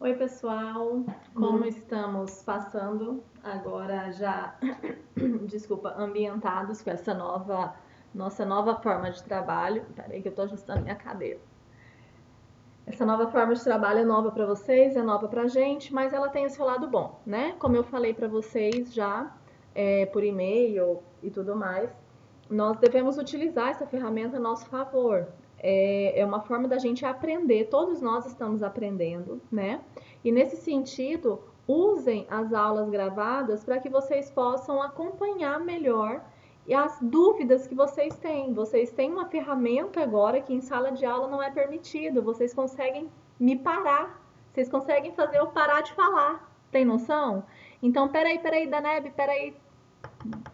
Oi, pessoal. Como estamos passando agora já, desculpa, ambientados com essa nossa nova forma de trabalho. Peraí que eu tô ajustando minha cadeira. Essa nova forma de trabalho é nova para vocês, é nova pra gente, mas ela tem o seu lado bom, né? Como eu falei para vocês já por e-mail e tudo mais, nós devemos utilizar essa ferramenta a nosso favor. É uma forma da gente aprender, todos nós estamos aprendendo, né? E nesse sentido, usem as aulas gravadas para que vocês possam acompanhar melhor e as dúvidas que vocês têm. Vocês têm uma ferramenta agora que em sala de aula não é permitido. Vocês conseguem me parar. Vocês conseguem fazer eu parar de falar. Tem noção? Então, peraí, Daneb, peraí.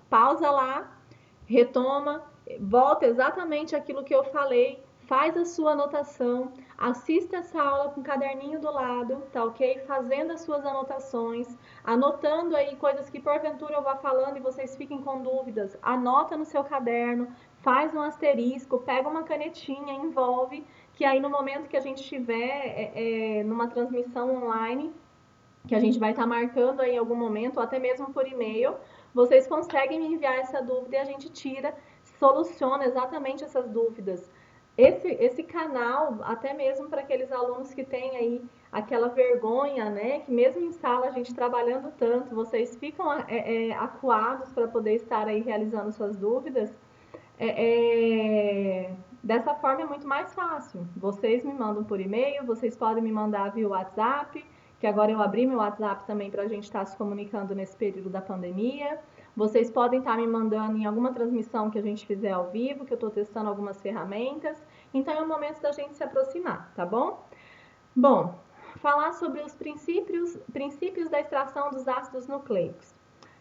Pausa lá, retoma, volta exatamente aquilo que eu falei, faz a sua anotação, assista essa aula com o caderninho do lado, tá ok? Fazendo as suas anotações, anotando aí coisas que porventura eu vá falando e vocês fiquem com dúvidas, anota no seu caderno, faz um asterisco, pega uma canetinha, envolve, que aí no momento que a gente estiver numa transmissão online, que a gente vai estar marcando aí em algum momento, ou até mesmo por e-mail, vocês conseguem me enviar essa dúvida e a gente tira, soluciona exatamente essas dúvidas. Esse canal, até mesmo para aqueles alunos que têm aí aquela vergonha, né, que mesmo em sala a gente trabalhando tanto, vocês ficam acuados para poder estar aí realizando suas dúvidas, dessa forma é muito mais fácil. Vocês me mandam por e-mail, vocês podem me mandar via WhatsApp, que agora eu abri meu WhatsApp também para a gente estar se comunicando nesse período da pandemia. Vocês podem estar me mandando em alguma transmissão que a gente fizer ao vivo, que eu estou testando algumas ferramentas. Então é o momento da gente se aproximar, tá bom? Bom, falar sobre os princípios da extração dos ácidos nucleicos.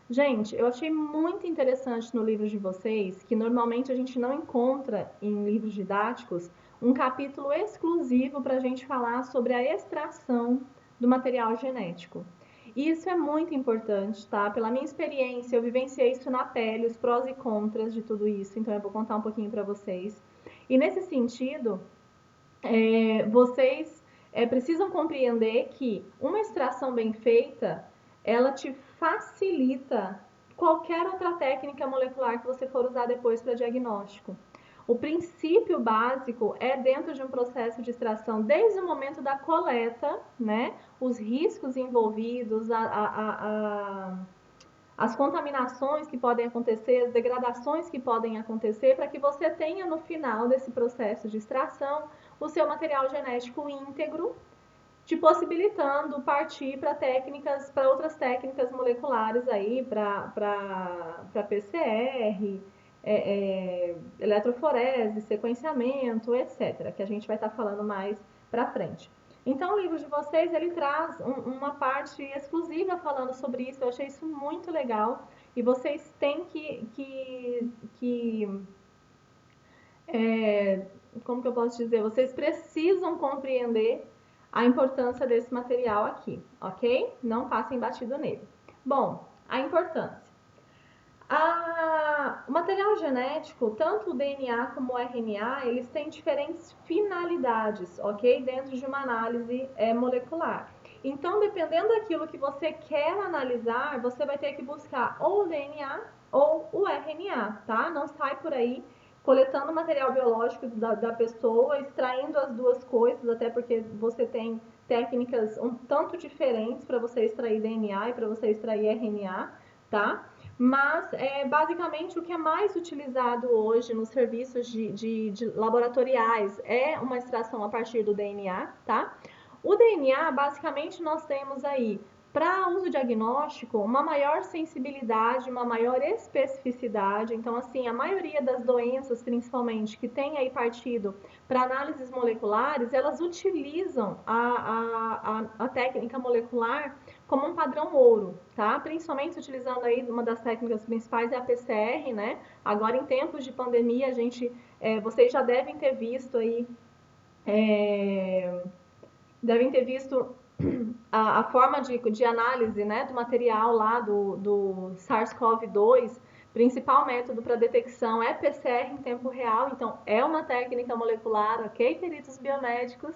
Gente, eu achei muito interessante no livro de vocês, que normalmente a gente não encontra em livros didáticos, um capítulo exclusivo para a gente falar sobre a extração do material genético. E isso é muito importante, tá? Pela minha experiência, eu vivenciei isso na pele, os prós e contras de tudo isso, então eu vou contar um pouquinho para vocês. E nesse sentido, vocês precisam compreender que uma extração bem feita, ela te facilita qualquer outra técnica molecular que você for usar depois para diagnóstico. O princípio básico é dentro de um processo de extração, desde o momento da coleta, né? Os riscos envolvidos, as contaminações que podem acontecer, as degradações que podem acontecer, para que você tenha no final desse processo de extração o seu material genético íntegro, te possibilitando partir para outras técnicas moleculares aí, para PCR, eletroforese, sequenciamento, etc., que a gente vai estar falando mais para frente. Então, o livro de vocês, ele traz uma parte exclusiva falando sobre isso, eu achei isso muito legal, e vocês têm como que eu posso dizer, vocês precisam compreender a importância desse material aqui, ok? Não passem batido nele. Bom, a importância. O material genético, tanto o DNA como o RNA, eles têm diferentes finalidades, ok? Dentro de uma análise molecular. Então, dependendo daquilo que você quer analisar, você vai ter que buscar ou o DNA ou o RNA, tá? Não sai por aí coletando material biológico da pessoa, extraindo as duas coisas, até porque você tem técnicas um tanto diferentes para você extrair DNA e para você extrair RNA, tá? Mas, basicamente, o que é mais utilizado hoje nos serviços de laboratoriais é uma extração a partir do DNA, tá? O DNA, basicamente, nós temos aí, para uso diagnóstico, uma maior sensibilidade, uma maior especificidade. Então, assim, a maioria das doenças, principalmente, que tem aí partido para análises moleculares, elas utilizam a técnica molecular como um padrão ouro, tá? Principalmente utilizando aí uma das técnicas principais é a PCR, né? Agora em tempos de pandemia, vocês já devem ter visto aí, devem ter visto a forma de análise, né, do material lá do SARS-CoV-2. Principal método para detecção é PCR em tempo real, então é uma técnica molecular, ok, peritos biomédicos?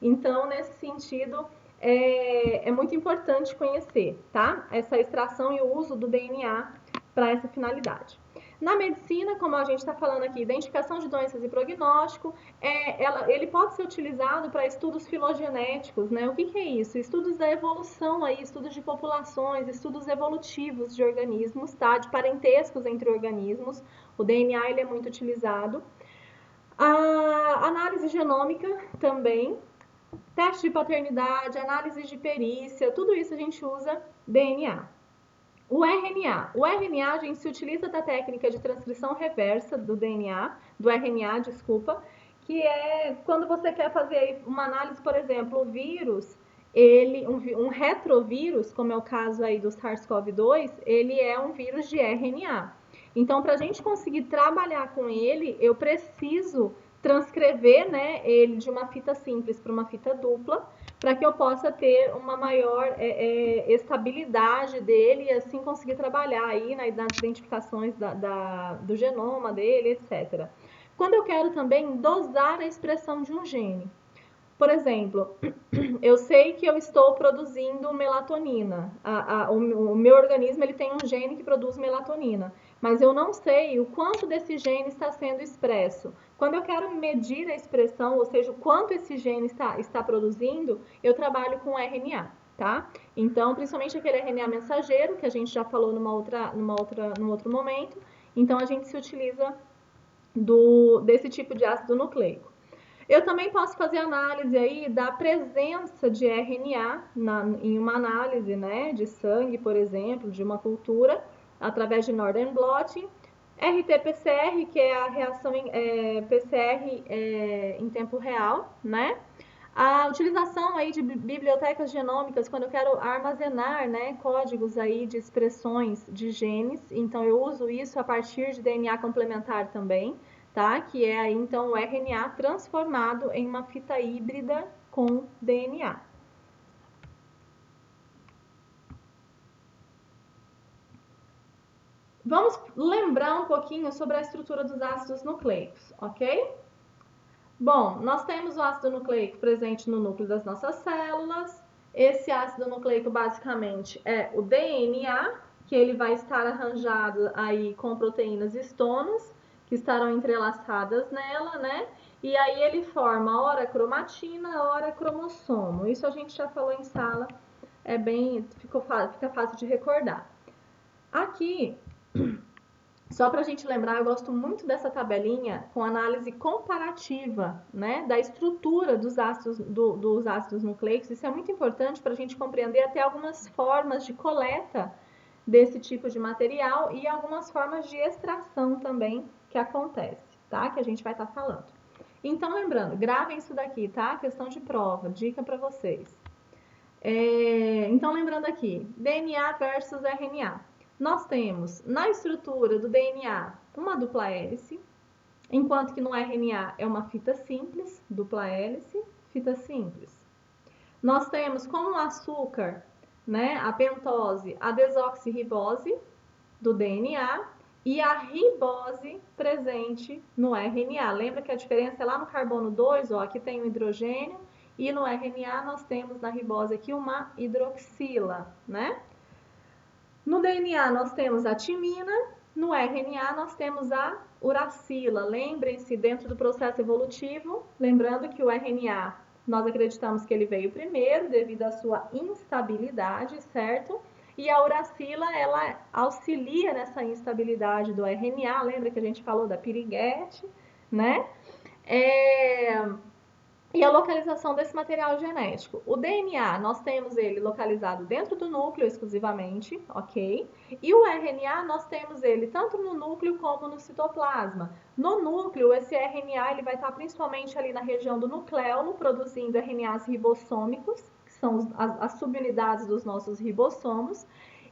Então, nesse sentido, é muito importante conhecer, tá? Essa extração e o uso do DNA para essa finalidade. Na medicina, como a gente está falando aqui, identificação de doenças e prognóstico, ele pode ser utilizado para estudos filogenéticos, né? O que é isso? Estudos da evolução, aí, estudos de populações, estudos evolutivos de organismos, tá? De parentescos entre organismos. O DNA ele é muito utilizado. A análise genômica também, teste de paternidade, análise de perícia, tudo isso a gente usa DNA. O RNA, a gente se utiliza da técnica de transcrição reversa do RNA, desculpa, que é quando você quer fazer uma análise, por exemplo, o vírus, um retrovírus, como é o caso aí do SARS-CoV-2, ele é um vírus de RNA. Então, para a gente conseguir trabalhar com ele, eu preciso transcrever, né, ele de uma fita simples para uma fita dupla, para que eu possa ter uma maior estabilidade dele e assim conseguir trabalhar aí nas identificações do genoma dele, etc. Quando eu quero também dosar a expressão de um gene. Por exemplo, eu sei que eu estou produzindo melatonina. O meu organismo ele tem um gene que produz melatonina, mas eu não sei o quanto desse gene está sendo expresso. Quando eu quero medir a expressão, ou seja, o quanto esse gene está produzindo, eu trabalho com RNA, tá? Então, principalmente aquele RNA mensageiro, que a gente já falou num outro momento. Então, a gente se utiliza desse tipo de ácido nucleico. Eu também posso fazer análise aí da presença de RNA em uma análise, né, de sangue, por exemplo, de uma cultura, através de Northern Blotting. RT-PCR, que é a reação PCR em tempo real, né? A utilização aí de bibliotecas genômicas, quando eu quero armazenar, né, códigos aí de expressões de genes, então eu uso isso a partir de DNA complementar também, tá? Que é aí então o RNA transformado em uma fita híbrida com DNA. Vamos lembrar um pouquinho sobre a estrutura dos ácidos nucleicos, ok? Bom, nós temos o ácido nucleico presente no núcleo das nossas células. Esse ácido nucleico basicamente é o DNA, que ele vai estar arranjado aí com proteínas histonas, que estarão entrelaçadas nela, né? E aí ele forma ora cromatina, ora cromossomo. Isso a gente já falou em sala, fica fácil de recordar. Aqui, só para a gente lembrar, eu gosto muito dessa tabelinha com análise comparativa, né, da estrutura dos ácidos nucleicos. Isso é muito importante para a gente compreender até algumas formas de coleta desse tipo de material e algumas formas de extração também que acontece, tá? Que a gente vai estar falando. Então, lembrando, gravem isso daqui, tá? Questão de prova, dica para vocês. Então, lembrando aqui, DNA versus RNA. Nós temos na estrutura do DNA uma dupla hélice, enquanto que no RNA é uma fita simples, dupla hélice, fita simples. Nós temos como açúcar, né, a pentose, a desoxirribose do DNA e a ribose presente no RNA. Lembra que a diferença é lá no carbono 2, ó, aqui tem o hidrogênio, e no RNA nós temos na ribose aqui uma hidroxila, né? No DNA nós temos a timina, no RNA nós temos a uracila. Lembrem-se, dentro do processo evolutivo, lembrando que o RNA, nós acreditamos que ele veio primeiro devido à sua instabilidade, certo? E a uracila, ela auxilia nessa instabilidade do RNA. Lembra que a gente falou da piriguete, né? E a localização desse material genético. O DNA, nós temos ele localizado dentro do núcleo exclusivamente, ok? E o RNA, nós temos ele tanto no núcleo como no citoplasma. No núcleo, esse RNA ele vai estar principalmente ali na região do nucleolo, produzindo RNAs ribossômicos, que são as subunidades dos nossos ribossomos.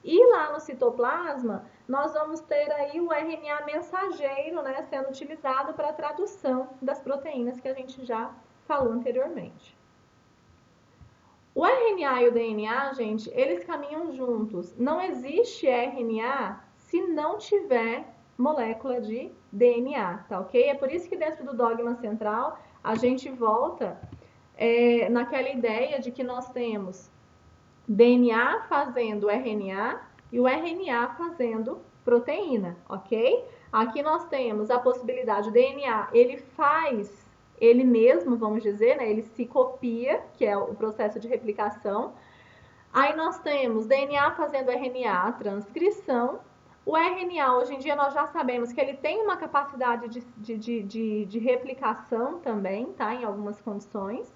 E lá no citoplasma, nós vamos ter aí o RNA mensageiro, né, sendo utilizado para a tradução das proteínas que a gente já falou anteriormente. O RNA e o DNA, gente, eles caminham juntos. Não existe RNA se não tiver molécula de DNA, tá ok? É por isso que dentro do dogma central a gente volta naquela ideia de que nós temos DNA fazendo RNA e o RNA fazendo proteína, ok? Aqui nós temos a possibilidade, o DNA, ele faz ele mesmo, vamos dizer, né? Ele se copia, que é o processo de replicação. Aí nós temos DNA fazendo RNA, transcrição. O RNA, hoje em dia, nós já sabemos que ele tem uma capacidade de replicação também, tá? Em algumas condições.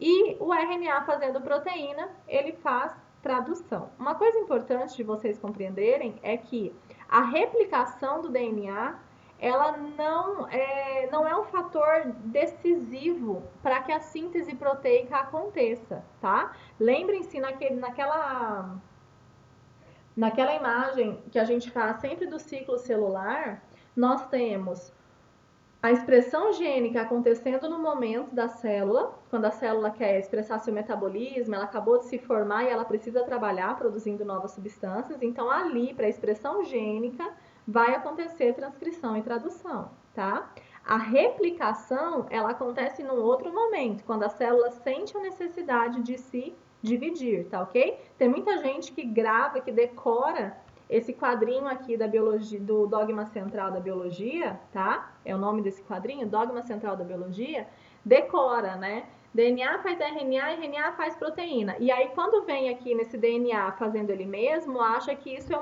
E o RNA fazendo proteína, ele faz tradução. Uma coisa importante de vocês compreenderem é que a replicação do DNA, ela não é um fator decisivo para que a síntese proteica aconteça, tá? Lembrem-se naquela imagem que a gente faz sempre do ciclo celular, nós temos a expressão gênica acontecendo no momento da célula, quando a célula quer expressar seu metabolismo, ela acabou de se formar e ela precisa trabalhar produzindo novas substâncias. Então, ali, para a expressão gênica, vai acontecer transcrição e tradução, tá? A replicação, ela acontece num outro momento, quando a célula sente a necessidade de se dividir, tá ok? Tem muita gente que grava, que decora esse quadrinho aqui da biologia, do dogma central da biologia, tá? É o nome desse quadrinho, dogma central da biologia, decora, né? DNA faz RNA, RNA faz proteína. E aí, quando vem aqui nesse DNA fazendo ele mesmo, acha que isso é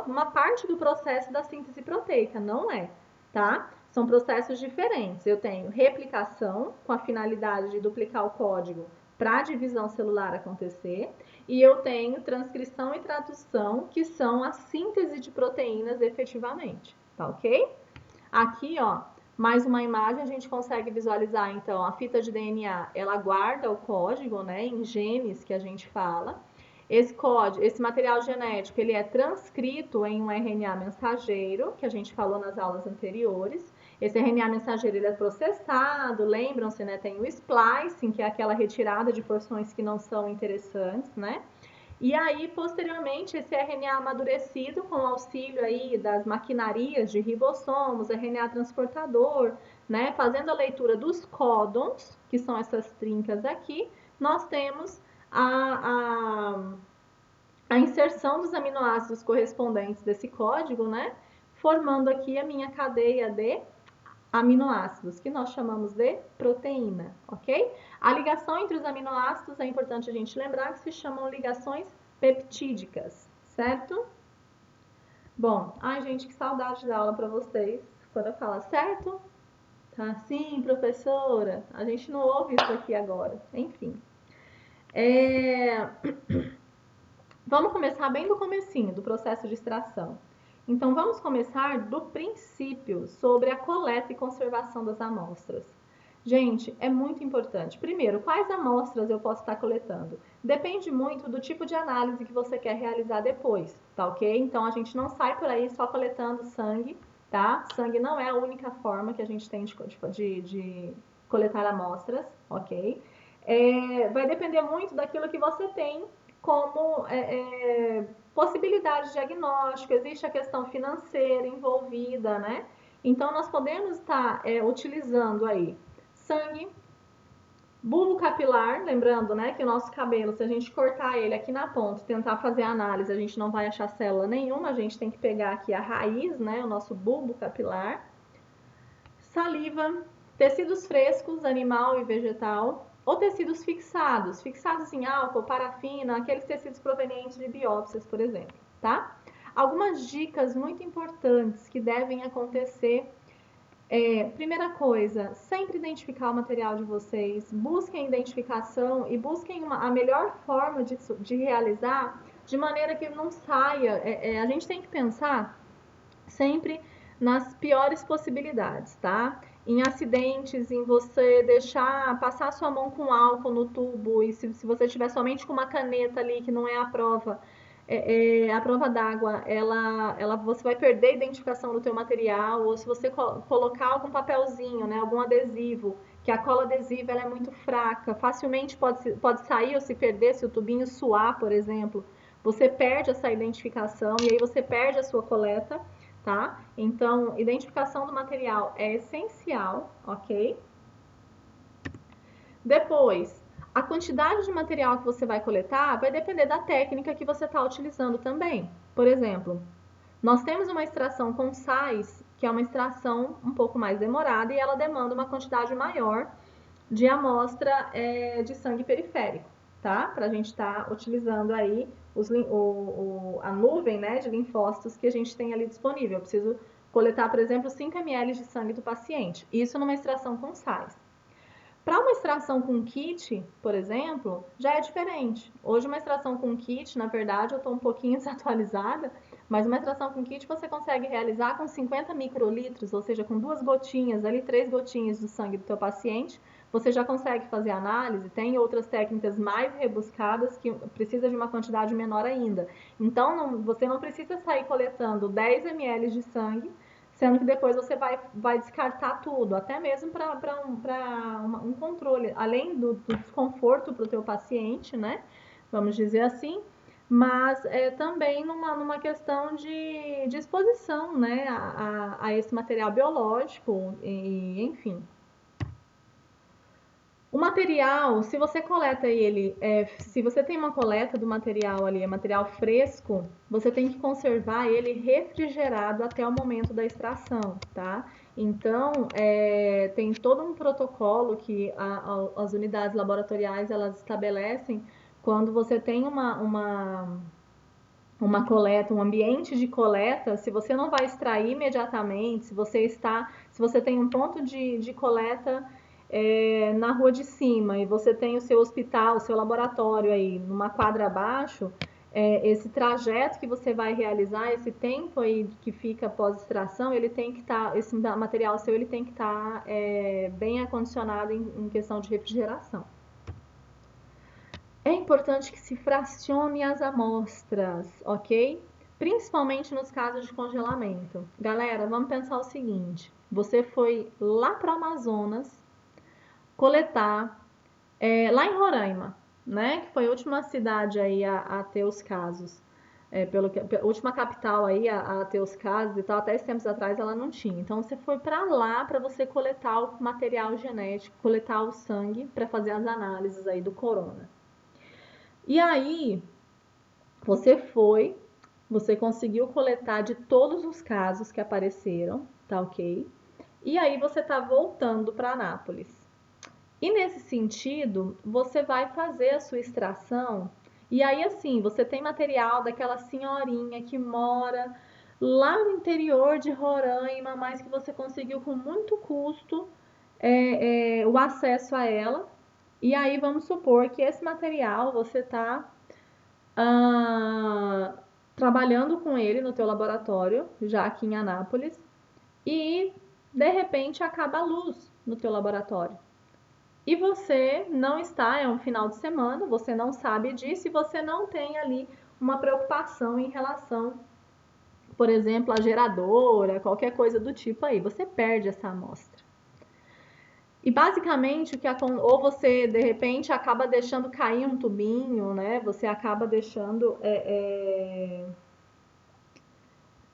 uma parte do processo da síntese proteica. Não é, tá? São processos diferentes. Eu tenho replicação, com a finalidade de duplicar o código para a divisão celular acontecer, e eu tenho transcrição e tradução, que são a síntese de proteínas efetivamente, tá ok? Aqui, ó, mais uma imagem, a gente consegue visualizar, então, a fita de DNA, ela guarda o código, né, em genes que a gente fala. Esse código, esse material genético, ele é transcrito em um RNA mensageiro, que a gente falou nas aulas anteriores. Esse RNA mensageiro, ele é processado, lembram-se, né, tem o splicing, que é aquela retirada de porções que não são interessantes, né? E aí, posteriormente, esse RNA amadurecido com o auxílio aí das maquinarias de ribossomos, RNA transportador, né, fazendo a leitura dos códons, que são essas trincas aqui, nós temos a inserção dos aminoácidos correspondentes desse código, né, formando aqui a minha cadeia de aminoácidos, que nós chamamos de proteína, ok? A ligação entre os aminoácidos é importante a gente lembrar que se chamam ligações peptídicas, certo? Bom, ai gente, que saudade da aula para vocês. Quando eu falo certo? Tá, sim, professora. A gente não ouve isso aqui agora. Enfim. Vamos começar bem do comecinho, do processo de extração. Então, vamos começar do princípio sobre a coleta e conservação das amostras. Gente, é muito importante. Primeiro, quais amostras eu posso estar coletando? Depende muito do tipo de análise que você quer realizar depois, tá ok? Então, a gente não sai por aí só coletando sangue, tá? Sangue não é a única forma que a gente tem de coletar amostras, ok? Vai depender muito daquilo que você tem como possibilidade de diagnóstico, existe a questão financeira envolvida, né? Então, nós podemos estar utilizando aí sangue, bulbo capilar, lembrando, né, que o nosso cabelo, se a gente cortar ele aqui na ponta e tentar fazer a análise, a gente não vai achar célula nenhuma, a gente tem que pegar aqui a raiz, né, o nosso bulbo capilar. Saliva, tecidos frescos, animal e vegetal, ou tecidos fixados em álcool, parafina, aqueles tecidos provenientes de biópsias, por exemplo, tá? Algumas dicas muito importantes que devem acontecer. Primeira coisa, sempre identificar o material de vocês, busquem identificação e busquem a melhor forma de realizar, de maneira que não saia. A gente tem que pensar sempre nas piores possibilidades, tá? Em acidentes, em você passar sua mão com álcool no tubo, e se você tiver somente com uma caneta ali, que não é a prova, a prova d'água, você vai perder a identificação do teu material, ou se você colocar algum papelzinho, né, algum adesivo, que a cola adesiva ela é muito fraca, facilmente pode sair ou se perder, se o tubinho suar, por exemplo, você perde essa identificação e aí você perde a sua coleta, tá? Então, identificação do material é essencial, ok? Depois, a quantidade de material que você vai coletar vai depender da técnica que você está utilizando também. Por exemplo, nós temos uma extração com sais, que é uma extração um pouco mais demorada e ela demanda uma quantidade maior de amostra de sangue periférico, tá? Para a gente estar utilizando aí a nuvem, né, de linfócitos que a gente tem ali disponível. Eu preciso coletar, por exemplo, 5 ml de sangue do paciente. Isso numa extração com sais. Para uma extração com kit, por exemplo, já é diferente. Hoje uma extração com kit, na verdade, eu estou um pouquinho desatualizada, mas uma extração com kit você consegue realizar com 50 microlitros, ou seja, com 2 gotinhas, ali 3 gotinhas do sangue do teu paciente, você já consegue fazer análise. Tem outras técnicas mais rebuscadas que precisa de uma quantidade menor ainda. Então, você não precisa sair coletando 10 ml de sangue, sendo que depois você vai descartar tudo, até mesmo para um controle, além do desconforto para o teu paciente, né? Vamos dizer assim, mas também numa questão de exposição, né, a esse material biológico, e, enfim. O material, se você coleta ele, se você tem uma coleta do material ali, é material fresco, você tem que conservar ele refrigerado até o momento da extração, tá? Então, tem todo um protocolo que as unidades laboratoriais elas estabelecem quando você tem uma coleta, um ambiente de coleta. Se você não vai extrair imediatamente, se você tem um ponto de coleta na rua de cima e você tem o seu hospital, o seu laboratório aí numa quadra abaixo, esse trajeto que você vai realizar, esse tempo aí que fica após extração, ele tem que estar, esse material seu ele tem que estar bem acondicionado em questão de refrigeração. É importante que se fracione as amostras, ok? Principalmente nos casos de congelamento. Galera, vamos pensar o seguinte: você foi lá para o Amazonas coletar, lá em Roraima, né? Que foi a última cidade aí a ter os casos. A última capital aí a ter os casos e tal, até esses tempos atrás ela não tinha. Então você foi para lá para você coletar o material genético, coletar o sangue para fazer as análises aí do corona. E aí, você conseguiu coletar de todos os casos que apareceram, tá ok? E aí você tá voltando para Anápolis. E nesse sentido, você vai fazer a sua extração. E aí, assim, você tem material daquela senhorinha que mora lá no interior de Roraima, mas que você conseguiu com muito custo o acesso a ela. E aí, vamos supor que esse material você está ah, trabalhando com ele no teu laboratório, já aqui em Anápolis, e de repente acaba a luz no teu laboratório. E você não está, é um final de semana, você não sabe disso e você não tem ali uma preocupação em relação, por exemplo, a geradora, qualquer coisa do tipo aí. Você perde essa amostra. E basicamente, ou você de repente acaba deixando cair um tubinho, né? Você acaba deixando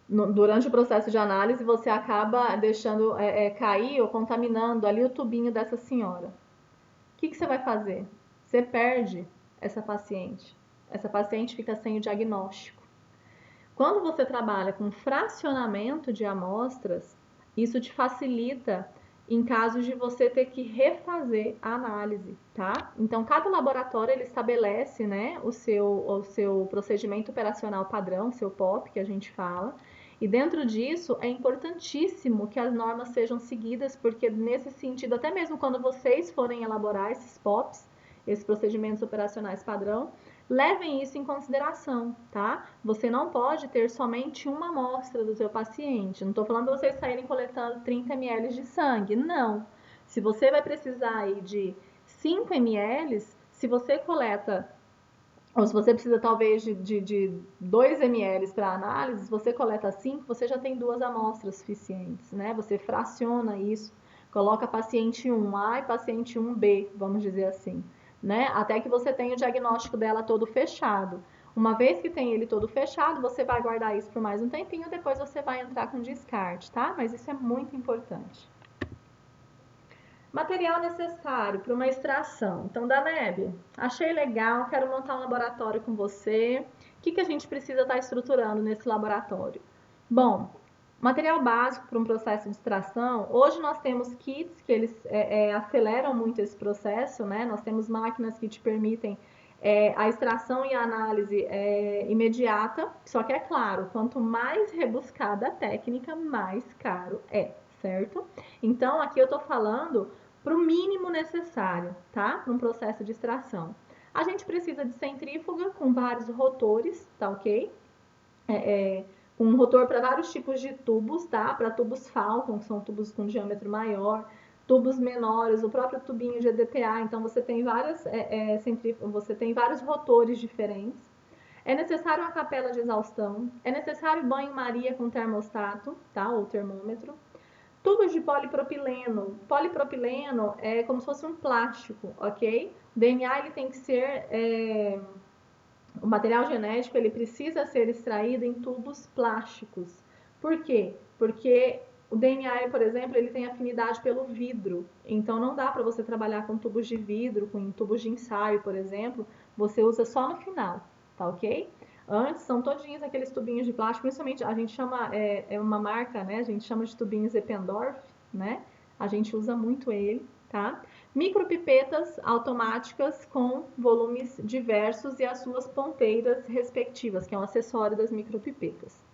durante o processo de análise, você acaba deixando cair ou contaminando ali o tubinho dessa senhora. O que você vai fazer? Você perde essa paciente. Essa paciente fica sem o diagnóstico. Quando você trabalha com fracionamento de amostras, isso te facilita em casos de você ter que refazer a análise, tá? Então, cada laboratório ele estabelece, né, o seu procedimento operacional padrão, seu POP, que a gente fala, e dentro disso é importantíssimo que as normas sejam seguidas, porque nesse sentido, até mesmo quando vocês forem elaborar esses POPs, esses procedimentos operacionais padrão, levem isso em consideração, tá? Você não pode ter somente uma amostra do seu paciente. Não estou falando de vocês saírem coletando 30 ml de sangue, não. Se você vai precisar aí de 5 ml, se você coleta, ou se você precisa talvez de 2 ml para análise, se você coleta 5, você já tem 2 amostras suficientes, né? Você fraciona isso, coloca paciente 1A e paciente 1B, vamos dizer assim, né? Até que você tenha o diagnóstico dela todo fechado. Uma vez que tem ele todo fechado, você vai guardar isso por mais um tempinho, depois você vai entrar com descarte, tá? Mas isso é muito importante. Material necessário para uma extração. Então, Danebe, achei legal, quero montar um laboratório com você. O que a gente precisa estar estruturando nesse laboratório? Bom, material básico para um processo de extração. Hoje nós temos kits que eles aceleram muito esse processo, né? Nós temos máquinas que te permitem a extração e a análise imediata. Só que é claro, quanto mais rebuscada a técnica, mais caro é, certo? Então aqui eu estou falando para o mínimo necessário, tá? Para um processo de extração. A gente precisa de centrífuga com vários rotores, tá ok? Um rotor para vários tipos de tubos, tá? Para tubos Falcon, que são tubos com diâmetro maior, tubos menores, o próprio tubinho de EDTA. Então você tem você tem vários rotores diferentes. É necessário uma capela de exaustão, é necessário banho-maria com termostato, tá? Ou termômetro. Tubos de polipropileno. Polipropileno é como se fosse um plástico, ok? O DNA ele tem que ser o material genético ele precisa ser extraído em tubos plásticos. Por quê? Porque o DNA, por exemplo, ele tem afinidade pelo vidro. Então não dá para você trabalhar com tubos de vidro, com tubos de ensaio, por exemplo. Você usa só no final, tá ok? Antes são todinhos aqueles tubinhos de plástico, principalmente a gente chama, uma marca, né? A gente chama de tubinhos Eppendorf, né? A gente usa muito ele, tá? Micropipetas automáticas com volumes diversos e as suas ponteiras respectivas, que é um acessório das micropipetas.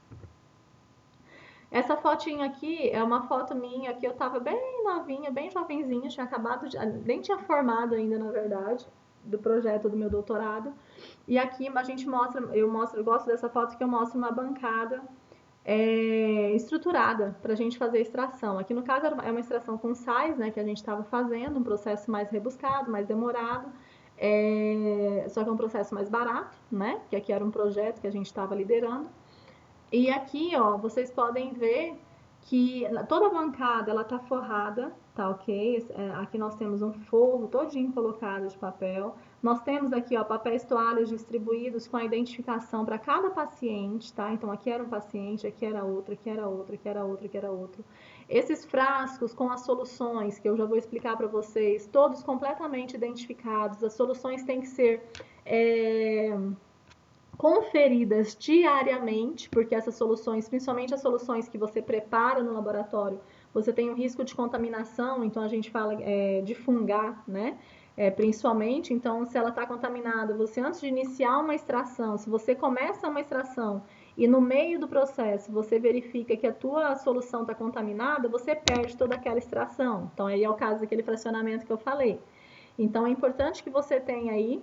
Essa fotinha aqui é uma foto minha que eu tava bem novinha, bem jovenzinha, tinha acabado de, nem tinha formado ainda, na verdade, do projeto do meu doutorado. E aqui a gente mostra, eu gosto dessa foto que eu mostro uma bancada estruturada para a gente fazer a extração. Aqui no caso é uma extração com sais, né, que a gente estava fazendo, um processo mais rebuscado, mais demorado, só que é um processo mais barato, né, que aqui era um projeto que a gente estava liderando. E aqui, ó, vocês podem ver que toda a bancada ela tá forrada, tá ok? Aqui nós temos um forro todinho colocado de papel. Nós temos aqui, ó, papéis toalhas distribuídos com a identificação para cada paciente, tá? Então aqui era um paciente, aqui era outro, aqui era outro, aqui era outro, aqui era outro. Esses frascos com as soluções, que eu já vou explicar para vocês, todos completamente identificados. As soluções têm que ser conferidas diariamente, porque essas soluções, principalmente as soluções que você prepara no laboratório, você tem um risco de contaminação, então a gente fala de fungar, né? Principalmente, então se ela está contaminada, você antes de iniciar uma extração, se você começa uma extração e no meio do processo você verifica que a tua solução está contaminada, você perde toda aquela extração. Então aí é o caso daquele fracionamento que eu falei. Então é importante que você tenha aí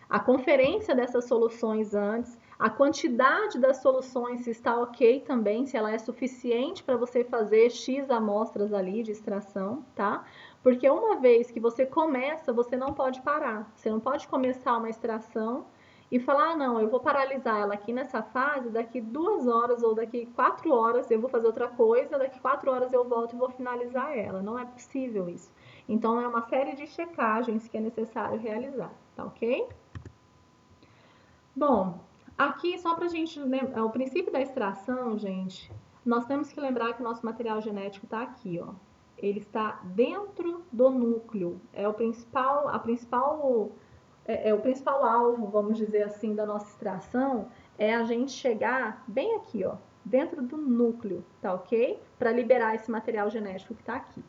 a conferência dessas soluções antes, a quantidade das soluções se está ok também, se ela é suficiente para você fazer X amostras ali de extração, tá? Porque uma vez que você começa, você não pode parar. Você não pode começar uma extração e falar, ah, não, eu vou paralisar ela aqui nessa fase, daqui 2 horas ou daqui 4 horas eu vou fazer outra coisa, daqui 4 horas eu volto e vou finalizar ela. Não é possível isso. Então, é uma série de checagens que é necessário realizar, tá ok? Bom, aqui só para a gente lembrar, o princípio da extração, gente, nós temos que lembrar que o nosso material genético está aqui, ó. Ele está dentro do núcleo. É o principal alvo, vamos dizer assim, da nossa extração, é a gente chegar bem aqui, ó, dentro do núcleo, tá ok? Para liberar esse material genético que está aqui.